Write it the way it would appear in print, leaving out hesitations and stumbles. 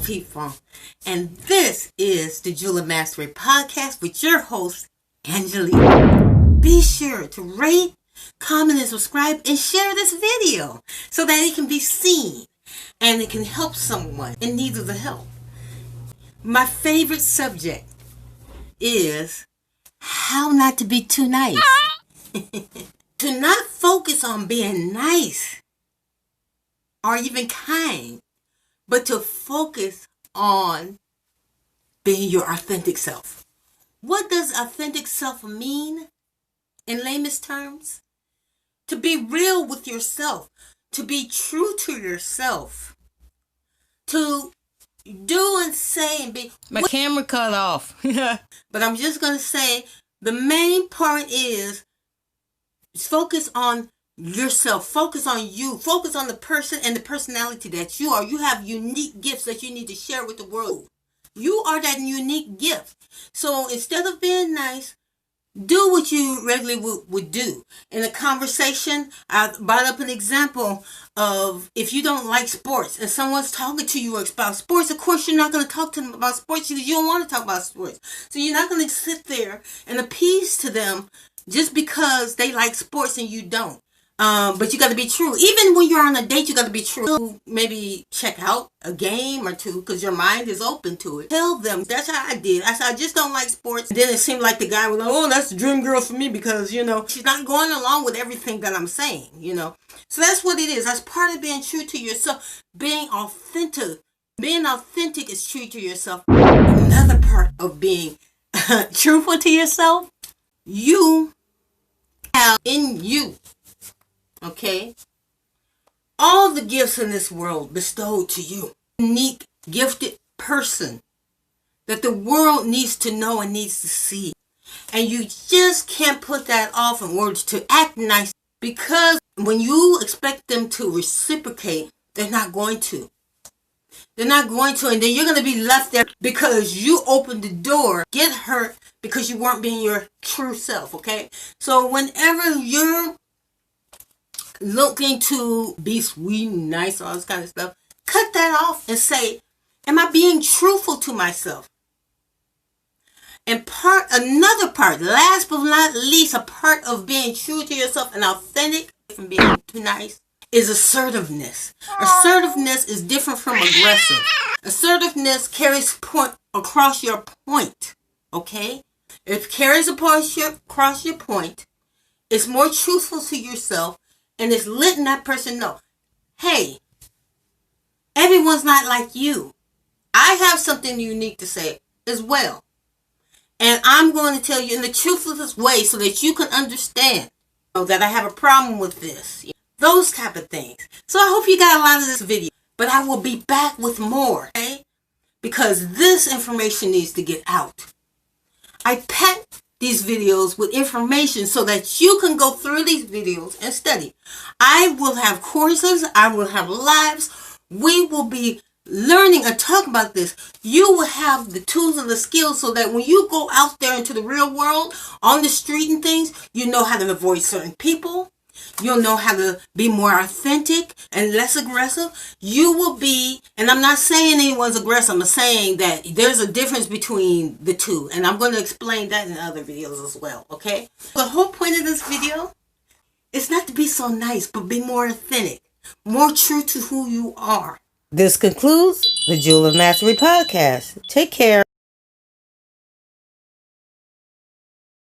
people, and this is the Jewel of Mastery podcast with your host, Angelique. Be sure to rate, comment, and subscribe, and share this video so that it can be seen and it can help someone in need of the help. My favorite subject is how not to be too nice. To not focus on being nice or even kind, but to focus on being your authentic self. What does authentic self mean in layman's terms? To be real with yourself, to be true to yourself, to do and say and be. My camera cut off. But I'm just going to say the main part is focus on yourself, focus on you, focus on the person and the personality that you are. You have unique gifts that you need to share with the world. You are that unique gift. So instead of being nice, do what you regularly would do. In a conversation, I brought up an example of if you don't like sports and someone's talking to you about sports, of course you're not going to talk to them about sports because you don't want to talk about sports. So you're not going to sit there and appease to them just because they like sports and you don't. But you got to be true. Even when you're on a date, you got to be true. Maybe check out a game or two because your mind is open to it. Tell them. That's how I did. I said, I just don't like sports. And then it seemed like the guy was like, oh, that's the dream girl for me because, she's not going along with everything that I'm saying, So that's what it is. That's part of being true to yourself. Being authentic. Being authentic is true to yourself. Another part of being truthful to yourself, you have in you, okay, all the gifts in this world bestowed to you. Unique, gifted person that the world needs to know and needs to see. And you just can't put that off in words to act nice, because when you expect them to reciprocate, they're not going to. They're not going to, and then you're going to be left there because you opened the door, get hurt because you weren't being your true self, okay? So whenever you're looking to be sweet and nice, all this kind of stuff, cut that off and say, am I being truthful to myself? And another part, last but not least, a part of being true to yourself and authentic from being too nice is assertiveness. Assertiveness is different from aggressive. Assertiveness carries across your point, okay? It carries across your point. It's more truthful to yourself. And it's letting that person know, hey, everyone's not like you. I have something unique to say as well. And I'm going to tell you in the truthfulest way so that you can understand that I have a problem with this. Those type of things. So I hope you got a lot of this video. But I will be back with more, okay? Because this information needs to get out. I pack these videos with information so that you can go through these videos and study. I will have courses. I will have lives. We will be learning and talk about this. You will have the tools and the skills so that when you go out there into the real world, on the street and things, you know how to avoid certain people. You'll know how to be more authentic and less aggressive. You will be, and I'm not saying anyone's aggressive, I'm saying that there's a difference between the two. And I'm going to explain that in other videos as well, okay? The whole point of this video is not to be so nice, but be more authentic, more true to who you are. This concludes the Jewel of Mastery podcast. Take care.